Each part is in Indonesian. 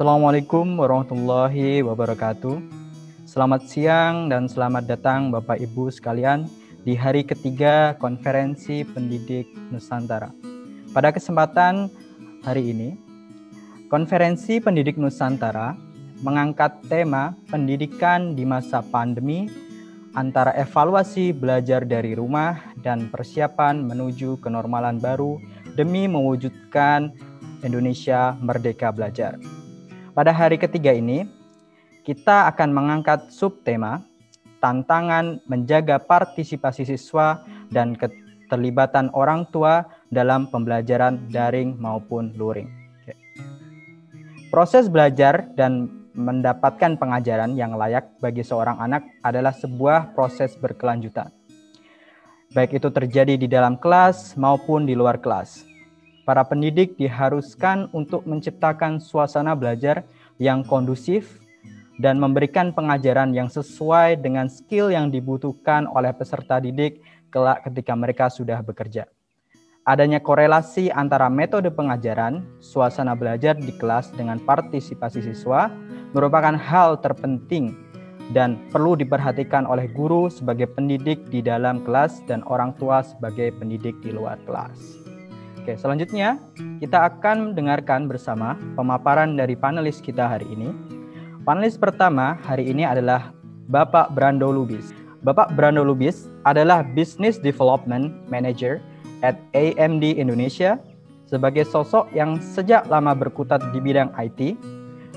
Assalamualaikum warahmatullahi wabarakatuh. Selamat siang dan selamat datang Bapak Ibu sekalian di hari ketiga Konferensi Pendidik Nusantara. Pada kesempatan hari ini, Konferensi Pendidik Nusantara mengangkat tema pendidikan di masa pandemi antara evaluasi belajar dari rumah dan persiapan menuju kenormalan baru demi mewujudkan Indonesia Merdeka Belajar. Pada hari ketiga ini, kita akan mengangkat subtema tantangan menjaga partisipasi siswa dan keterlibatan orang tua dalam pembelajaran daring maupun luring. Proses belajar dan mendapatkan pengajaran yang layak bagi seorang anak adalah sebuah proses berkelanjutan. Baik itu terjadi di dalam kelas maupun di luar kelas. Para pendidik diharuskan untuk menciptakan suasana belajar yang kondusif dan memberikan pengajaran yang sesuai dengan skill yang dibutuhkan oleh peserta didik kelak ketika mereka sudah bekerja. Adanya korelasi antara metode pengajaran, suasana belajar di kelas dengan partisipasi siswa merupakan hal terpenting dan perlu diperhatikan oleh guru sebagai pendidik di dalam kelas dan orang tua sebagai pendidik di luar kelas. Oke, selanjutnya kita akan mendengarkan bersama pemaparan dari panelis kita hari ini. Panelis pertama hari ini adalah Bapak Brando Lubis. Bapak Brando Lubis adalah Business Development Manager at AMD Indonesia. Sebagai sosok yang sejak lama berkutat di bidang IT,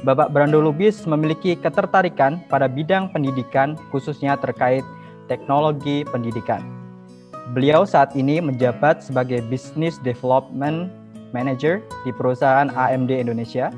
Bapak Brando Lubis memiliki ketertarikan pada bidang pendidikan khususnya terkait teknologi pendidikan. Beliau saat ini menjabat sebagai Business Development Manager di perusahaan AMD Indonesia.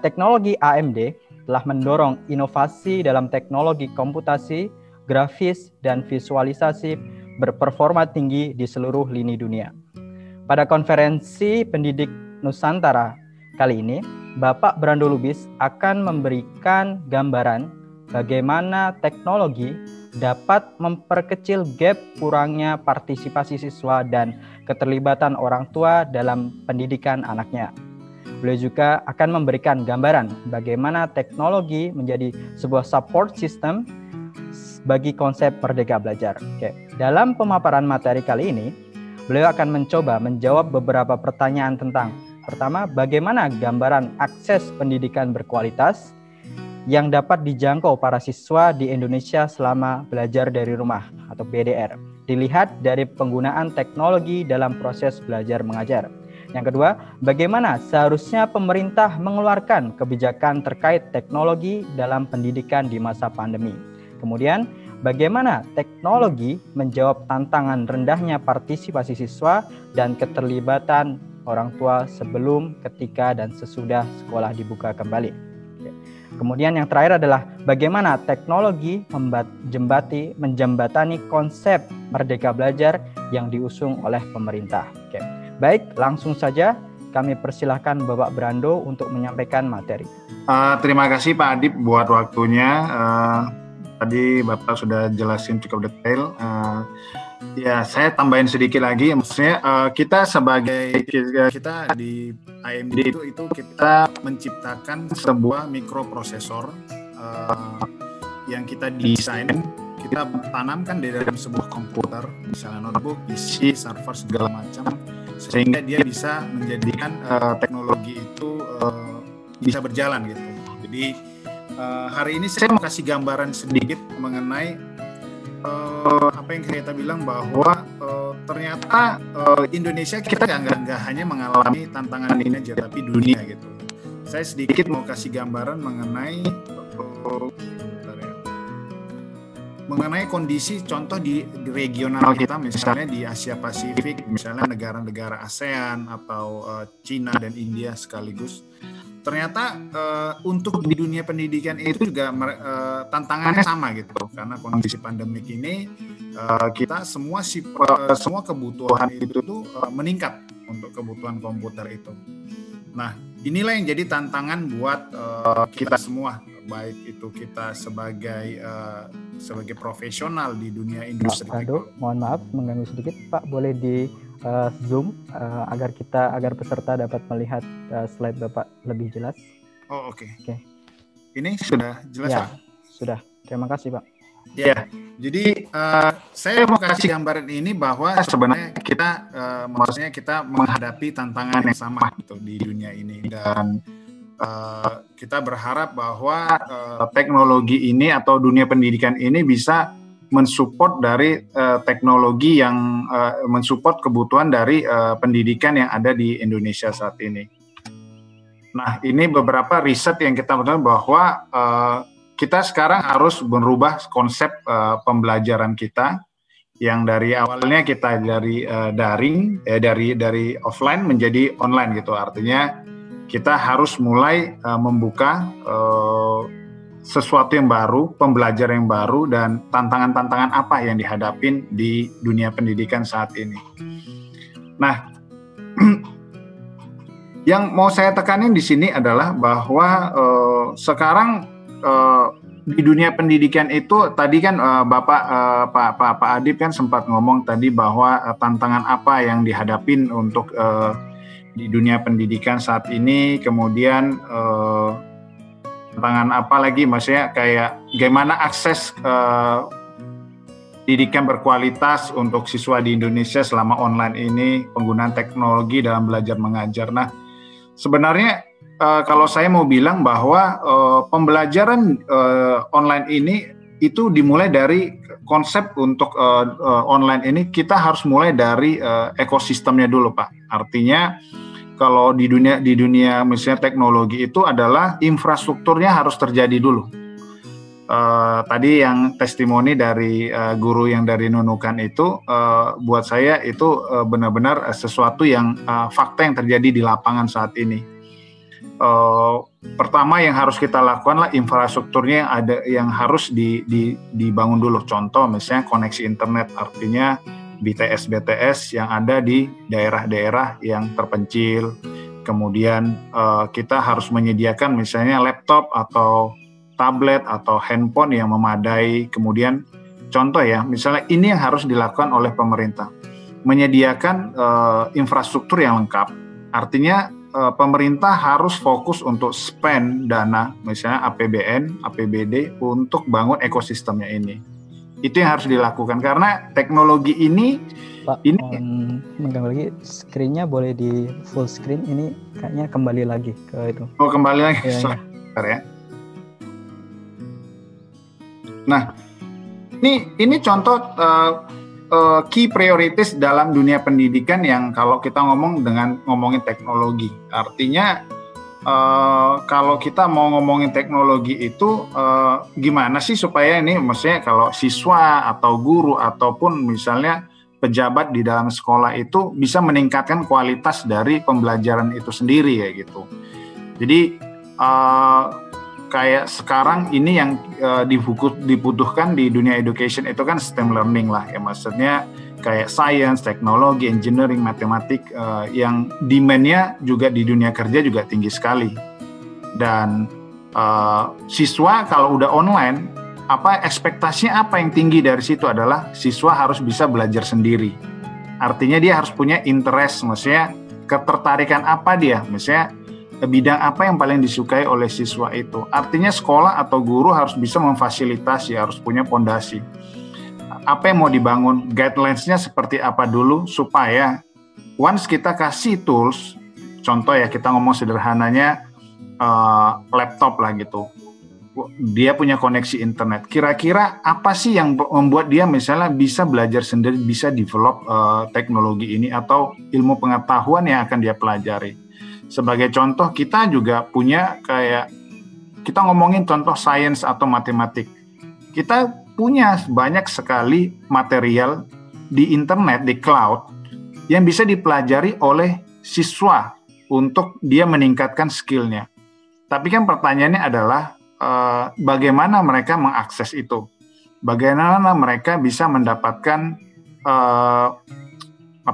Teknologi AMD telah mendorong inovasi dalam teknologi komputasi, grafis, dan visualisasi berperforma tinggi di seluruh lini dunia. Pada konferensi pendidik Nusantara kali ini, Bapak Brando Lubis akan memberikan gambaran bagaimana teknologi dapat memperkecil gap kurangnya partisipasi siswa dan keterlibatan orang tua dalam pendidikan anaknya. Beliau juga akan memberikan gambaran bagaimana teknologi menjadi sebuah support system bagi konsep Merdeka Belajar. Oke. Dalam pemaparan materi kali ini, beliau akan mencoba menjawab beberapa pertanyaan tentang pertama, bagaimana gambaran akses pendidikan berkualitas yang dapat dijangkau para siswa di Indonesia selama belajar dari rumah atau BDR, dilihat dari penggunaan teknologi dalam proses belajar mengajar. Yang kedua, bagaimana seharusnya pemerintah mengeluarkan kebijakan terkait teknologi dalam pendidikan di masa pandemi. Kemudian, bagaimana teknologi menjawab tantangan rendahnya partisipasi siswa dan keterlibatan orang tua sebelum, ketika, dan sesudah sekolah dibuka kembali. Kemudian yang terakhir adalah bagaimana teknologi menjembatani konsep Merdeka Belajar yang diusung oleh pemerintah. Oke. Baik, langsung saja kami persilahkan Bapak Brando untuk menyampaikan materi. Terima kasih Pak Adib buat waktunya. Tadi Bapak sudah jelasin cukup detail. Ya, saya tambahin sedikit lagi. Maksudnya kita di AMD itu kita menciptakan sebuah mikroprosesor yang kita desain, kita tanamkan di dalam sebuah komputer, misalnya notebook, PC, server segala macam, sehingga dia bisa menjadikan teknologi itu bisa berjalan gitu. Jadi hari ini saya mau kasih gambaran sedikit mengenai apa yang kita bilang bahwa ternyata Indonesia kita nggak hanya mengalami tantangan ini aja, tapi dunia gitu. Saya sedikit mau kasih gambaran mengenai kondisi contoh di regional kita, misalnya di Asia Pasifik, misalnya negara-negara ASEAN atau Cina dan India sekaligus. Ternyata untuk di dunia pendidikan itu juga tantangannya sama gitu, karena kondisi pandemik ini kita semua kebutuhan itu tuh meningkat untuk kebutuhan komputer itu. Nah, inilah yang jadi tantangan buat kita semua, baik itu kita sebagai profesional di dunia industri. Pak, mohon maaf mengganggu sedikit, Pak, boleh di Zoom agar peserta dapat melihat slide Bapak lebih jelas. Oh, oke. Oke. Ini sudah jelas, Ya, Pak? sudah. Terima kasih, Pak. Ya, jadi saya mau kasih gambaran ini bahwa sebenarnya kita, maksudnya kita menghadapi tantangan yang sama gitu di dunia ini, dan kita berharap bahwa teknologi ini atau dunia pendidikan ini bisa mensupport dari teknologi yang mensupport kebutuhan dari pendidikan yang ada di Indonesia saat ini. Nah, ini beberapa riset yang kita menurut bahwa kita sekarang harus merubah konsep pembelajaran kita yang dari awalnya kita dari daring, dari offline menjadi online gitu. Artinya kita harus mulai membuka sesuatu yang baru, pembelajaran yang baru, dan tantangan-tantangan apa yang dihadapin di dunia pendidikan saat ini. Nah, yang mau saya tekanin di sini adalah bahwa sekarang di dunia pendidikan itu tadi kan Pak Adib kan sempat ngomong tadi bahwa tantangan apa yang dihadapin untuk di dunia pendidikan saat ini, kemudian tantangan apa lagi, maksudnya kayak gimana akses pendidikan berkualitas untuk siswa di Indonesia selama online ini, penggunaan teknologi dalam belajar mengajar. Nah, sebenarnya kalau saya mau bilang bahwa pembelajaran online ini itu dimulai dari konsep untuk online ini, kita harus mulai dari ekosistemnya dulu, Pak. Artinya kalau di dunia misalnya teknologi itu adalah infrastrukturnya harus terjadi dulu. Tadi yang testimoni dari guru yang dari Nunukan itu buat saya itu benar-benar sesuatu yang fakta yang terjadi di lapangan saat ini. Pertama yang harus kita lakukan lah infrastrukturnya yang harus dibangun dulu. Contoh misalnya koneksi internet, artinya BTS yang ada di daerah-daerah yang terpencil. Kemudian kita harus menyediakan misalnya laptop atau tablet atau handphone yang memadai. Kemudian contoh ya, misalnya ini yang harus dilakukan oleh pemerintah, menyediakan infrastruktur yang lengkap. Artinya pemerintah harus fokus untuk spend dana, misalnya APBN, APBD untuk bangun ekosistemnya ini. Itu yang harus dilakukan karena teknologi ini, Pak, mengganggu lagi, screen-nya boleh di full screen, ini kayaknya kembali lagi ke itu. Oh, kembali lagi, sebentar ya. Nah, ini contoh key priorities dalam dunia pendidikan yang kalau kita ngomongin teknologi. Artinya kalau kita mau ngomongin teknologi itu gimana sih supaya ini, maksudnya kalau siswa atau guru ataupun misalnya pejabat di dalam sekolah itu bisa meningkatkan kualitas dari pembelajaran itu sendiri ya gitu. Jadi kayak sekarang ini yang dibutuhkan di dunia education itu kan STEM learning lah ya, maksudnya kayak science, teknologi, engineering, matematik yang demand-nya juga di dunia kerja juga tinggi sekali. Dan siswa kalau udah online, ekspektasinya apa yang tinggi dari situ adalah siswa harus bisa belajar sendiri. Artinya dia harus punya interest, maksudnya ketertarikan apa dia, misalnya bidang apa yang paling disukai oleh siswa itu. Artinya sekolah atau guru harus bisa memfasilitasi, harus punya fondasi. Apa yang mau dibangun, guidelines-nya seperti apa dulu, supaya once kita kasih tools, contoh ya kita ngomong sederhananya laptop lah gitu, dia punya koneksi internet, kira-kira apa sih yang membuat dia misalnya bisa belajar sendiri, bisa develop teknologi ini atau ilmu pengetahuan yang akan dia pelajari. Sebagai contoh, kita juga punya kayak, kita ngomongin contoh sains atau matematik. Kita punya banyak sekali material di internet, di cloud, yang bisa dipelajari oleh siswa untuk dia meningkatkan skill-nya. Tapi kan pertanyaannya adalah, bagaimana mereka mengakses itu? Bagaimana mereka bisa mendapatkan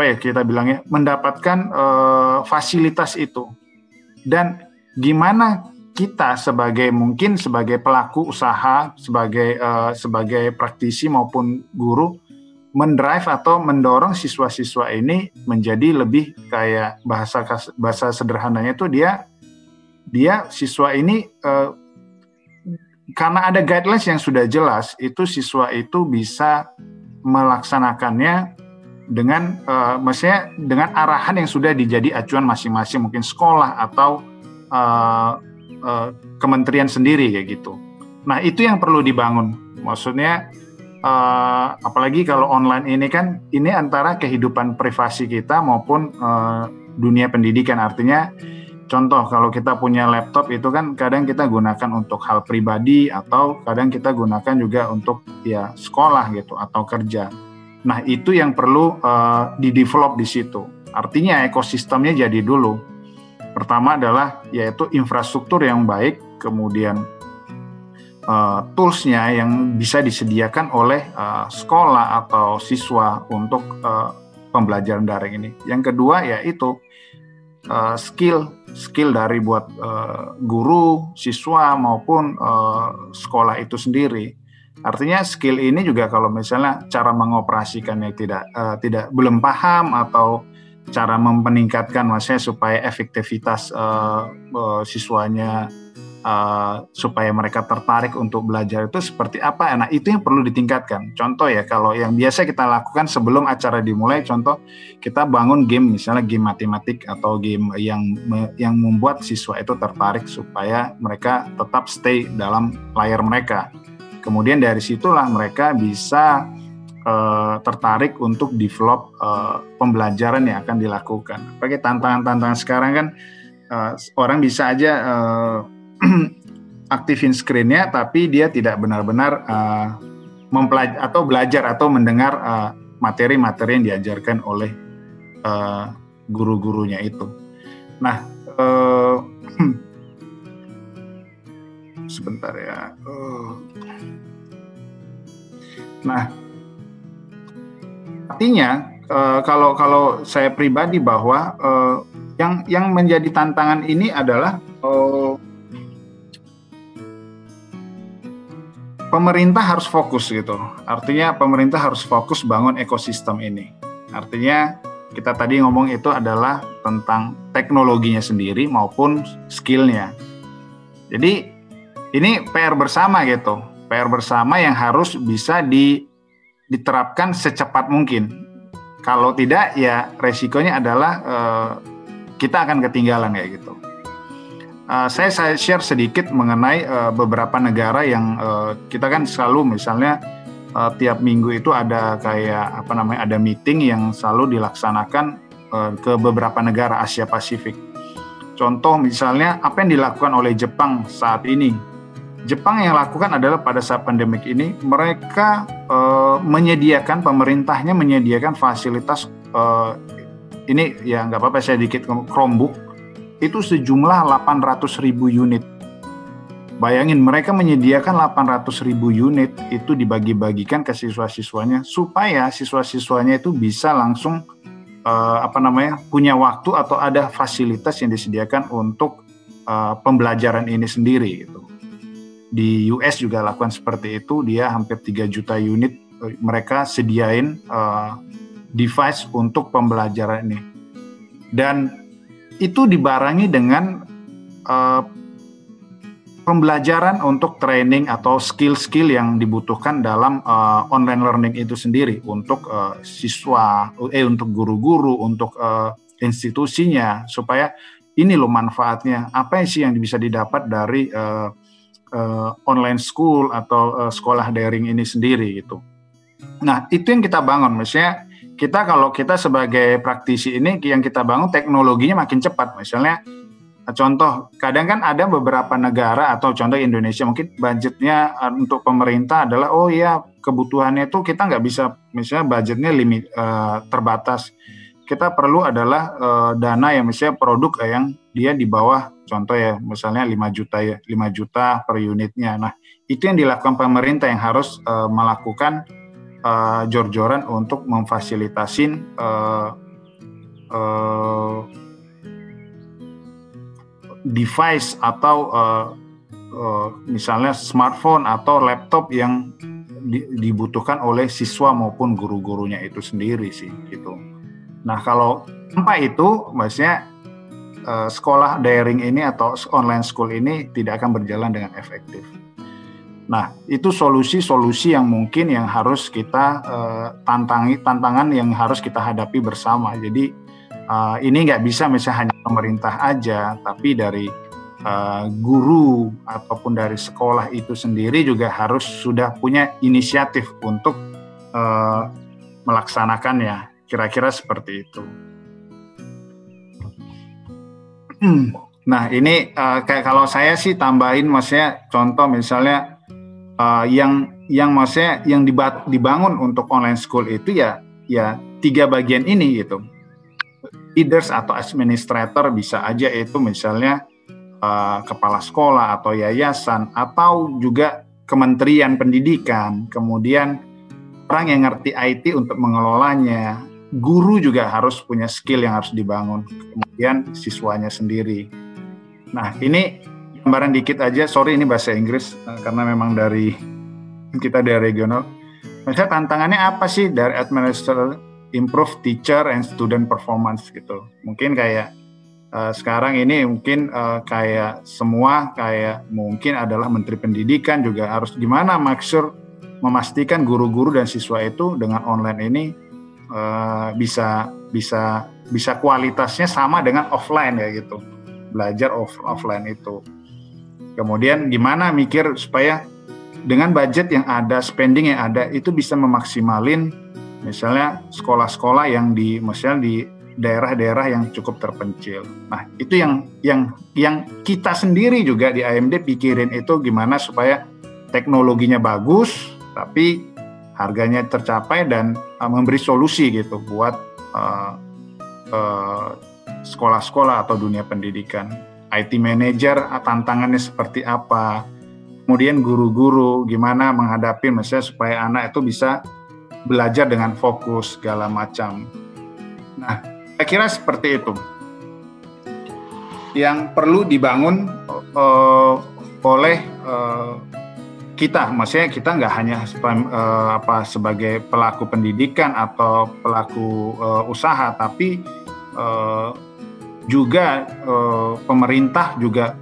kita bilangnya, mendapatkan fasilitas itu, dan gimana kita sebagai pelaku usaha, sebagai praktisi maupun guru mendrive atau mendorong siswa-siswa ini menjadi lebih kayak bahasa sederhananya itu dia siswa ini karena ada guidelines yang sudah jelas, itu siswa itu bisa melaksanakannya dengan maksudnya dengan arahan yang sudah dijadi acuan masing-masing, mungkin sekolah atau kementerian sendiri kayak gitu. Nah, itu yang perlu dibangun. Maksudnya apalagi kalau online ini kan, ini antara kehidupan privasi kita maupun dunia pendidikan. Artinya contoh, kalau kita punya laptop itu kan kadang kita gunakan untuk hal pribadi atau kadang kita gunakan juga untuk ya sekolah gitu atau kerja. Nah, itu yang perlu di-develop di situ. Artinya ekosistemnya jadi dulu. Pertama adalah yaitu infrastruktur yang baik, kemudian tools-nya yang bisa disediakan oleh sekolah atau siswa untuk pembelajaran daring ini. Yang kedua yaitu skill dari buat guru, siswa maupun sekolah itu sendiri. Artinya skill ini juga kalau misalnya cara mengoperasikannya tidak belum paham atau cara meningkatkan maksudnya supaya efektivitas siswanya supaya mereka tertarik untuk belajar itu seperti apa? Nah, itu yang perlu ditingkatkan. Contoh ya, kalau yang biasa kita lakukan sebelum acara dimulai, contoh kita bangun game, misalnya game matematik atau game yang membuat siswa itu tertarik supaya mereka tetap stay dalam layar mereka. Kemudian dari situlah mereka bisa tertarik untuk develop pembelajaran yang akan dilakukan. Pakai tantangan-tantangan sekarang kan orang bisa aja aktifin screen-nya, tapi dia tidak benar-benar belajar atau mendengar materi-materi yang diajarkan oleh guru-gurunya itu. Nah, sebentar ya. Nah, artinya kalau saya pribadi bahwa yang menjadi tantangan ini adalah pemerintah harus fokus gitu. Artinya pemerintah harus fokus bangun ekosistem ini. Artinya kita tadi ngomong itu adalah tentang teknologinya sendiri maupun skill-nya. Jadi ini PR bersama gitu. PR bersama yang harus bisa diterapkan secepat mungkin. Kalau tidak ya resikonya adalah kita akan ketinggalan kayak gitu. Saya share sedikit mengenai beberapa negara yang kita kan selalu misalnya tiap minggu itu ada kayak ada meeting yang selalu dilaksanakan ke beberapa negara Asia Pasifik. Contoh misalnya apa yang dilakukan oleh Jepang saat ini. Jepang yang lakukan adalah pada saat pandemik ini mereka pemerintahnya menyediakan fasilitas ini ya nggak apa-apa saya dikit Chromebook itu sejumlah 800.000 unit. Bayangin mereka menyediakan 800.000 unit itu dibagi-bagikan ke siswa-siswanya supaya siswa-siswanya itu bisa langsung punya waktu atau ada fasilitas yang disediakan untuk pembelajaran ini sendiri gitu. Di US juga lakukan seperti itu, dia hampir 3 juta unit mereka sediain device untuk pembelajaran ini. Dan itu dibarengi dengan pembelajaran untuk training atau skill-skill yang dibutuhkan dalam online learning itu sendiri untuk siswa, untuk guru-guru, untuk institusinya, supaya ini loh manfaatnya, apa sih yang bisa didapat dari online school atau sekolah daring ini sendiri gitu. Nah, itu yang kita bangun. Misalnya kalau kita sebagai praktisi ini yang kita bangun teknologinya makin cepat. Misalnya contoh, kadang kan ada beberapa negara atau contoh Indonesia mungkin budgetnya untuk pemerintah adalah kebutuhannya itu kita nggak bisa, misalnya budgetnya terbatas. Kita perlu adalah dana yang misalnya produk yang dia di bawah contoh ya misalnya 5 juta per unitnya. Nah, itu yang dilakukan pemerintah yang harus melakukan jor-joran untuk memfasilitasin device atau misalnya smartphone atau laptop yang dibutuhkan oleh siswa maupun guru-gurunya itu sendiri sih gitu. Nah, kalau tanpa itu maksudnya sekolah daring ini atau online school ini tidak akan berjalan dengan efektif. Nah, itu solusi-solusi yang mungkin yang harus kita tantangan yang harus kita hadapi bersama. Jadi ini nggak bisa misalnya hanya pemerintah aja, tapi dari guru ataupun dari sekolah itu sendiri juga harus sudah punya inisiatif untuk melaksanakannya. Kira-kira seperti itu. Nah, ini kayak kalau saya sih tambahin, maksudnya contoh misalnya yang maksudnya yang dibangun untuk online school itu ya 3 bagian ini gitu. Leaders atau administrator bisa aja itu misalnya kepala sekolah atau yayasan atau juga Kementerian Pendidikan, kemudian orang yang ngerti IT untuk mengelolanya, guru juga harus punya skill yang harus dibangun, kemudian siswanya sendiri. Nah, ini gambaran dikit aja, sorry ini bahasa Inggris karena memang kita dari regional. Maksudnya tantangannya apa sih dari administrator, improve teacher and student performance gitu. Mungkin kayak sekarang ini mungkin kayak semua kayak mungkin adalah Menteri Pendidikan juga harus gimana make sure memastikan guru-guru dan siswa itu dengan online ini bisa kualitasnya sama dengan offline ya gitu. Belajar offline itu. Kemudian gimana mikir supaya dengan budget yang ada, spending yang ada itu bisa memaksimalin misalnya sekolah-sekolah yang misalnya di daerah-daerah yang cukup terpencil. Nah, itu yang kita sendiri juga di AMD pikirin itu gimana supaya teknologinya bagus tapi harganya tercapai dan memberi solusi gitu buat sekolah-sekolah atau dunia pendidikan. IT manager tantangannya seperti apa, kemudian guru-guru gimana menghadapi misalnya supaya anak itu bisa belajar dengan fokus segala macam. Nah, saya kira seperti itu yang perlu dibangun oleh kita. Maksudnya kita nggak hanya sebagai pelaku pendidikan atau pelaku usaha, tapi juga pemerintah juga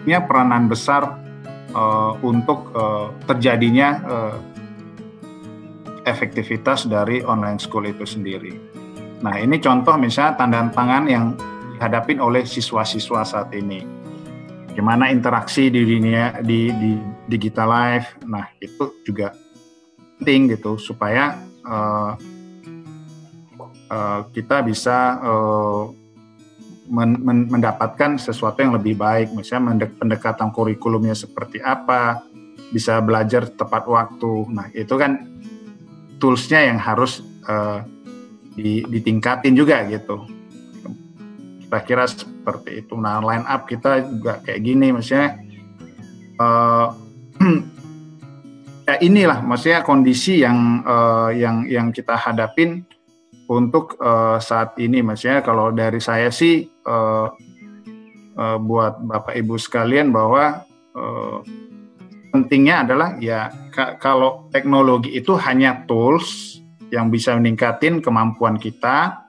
punya peranan besar untuk terjadinya efektivitas dari online school itu sendiri. Nah, ini contoh misalnya tantangan yang dihadapin oleh siswa-siswa saat ini. Gimana interaksi di dunia di digital life. Nah, itu juga penting gitu supaya kita bisa mendapatkan sesuatu yang lebih baik, misalnya pendekatan kurikulumnya seperti apa, bisa belajar tepat waktu. Nah, itu kan tools-nya yang harus ditingkatin juga gitu. Kira-kira seperti itu. Nah, line up kita juga kayak gini, maksudnya ya inilah maksudnya kondisi yang kita hadapin untuk saat ini. Maksudnya kalau dari saya sih buat Bapak Ibu sekalian bahwa pentingnya adalah ya kalau teknologi itu hanya tools yang bisa meningkatin kemampuan kita,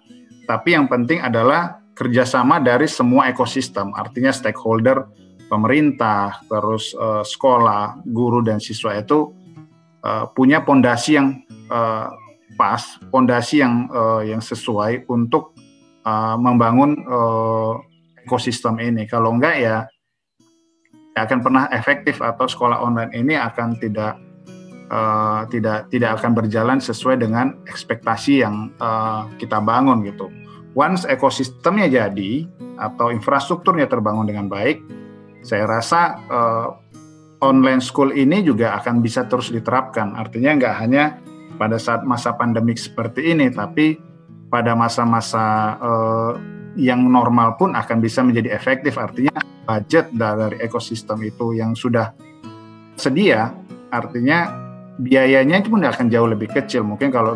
tapi yang penting adalah kerjasama dari semua ekosistem, artinya stakeholder, pemerintah, terus sekolah, guru dan siswa itu punya pondasi yang pas, pondasi yang sesuai untuk membangun ekosistem ini. Kalau enggak ya akan pernah efektif atau sekolah online ini akan tidak akan berjalan sesuai dengan ekspektasi yang kita bangun gitu. Once ekosistemnya jadi atau infrastrukturnya terbangun dengan baik, saya rasa online school ini juga akan bisa terus diterapkan. Artinya nggak hanya pada saat masa pandemik seperti ini, tapi pada masa-masa yang normal pun akan bisa menjadi efektif. Artinya budget dari ekosistem itu yang sudah sedia, artinya biayanya itu pun akan jauh lebih kecil. Mungkin kalau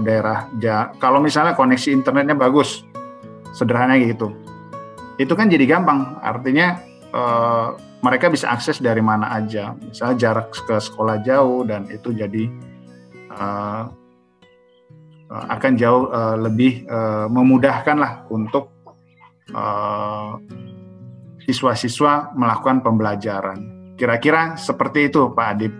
kalau misalnya koneksi internetnya bagus, sederhana gitu, itu kan jadi gampang. Artinya mereka bisa akses dari mana aja, misalnya jarak ke sekolah jauh, dan itu jadi akan jauh lebih memudahkan lah untuk siswa-siswa melakukan pembelajaran. Kira-kira seperti itu, Pak Adib.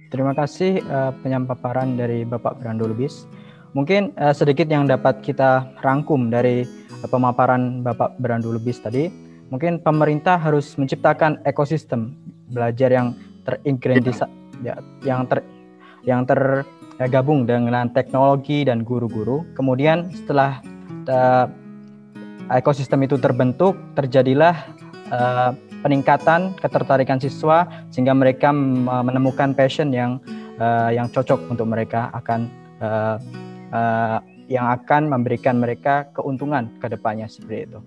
Terima kasih penyampaian dari Bapak Brando Lubis. Mungkin sedikit yang dapat kita rangkum dari pemaparan Bapak Brando Lubis tadi. Mungkin pemerintah harus menciptakan ekosistem belajar yang yang tergabung dengan teknologi dan guru-guru. Kemudian setelah ekosistem itu terbentuk, terjadilah peningkatan ketertarikan siswa sehingga mereka menemukan passion yang cocok untuk mereka yang akan memberikan mereka keuntungan ke depannya seperti itu.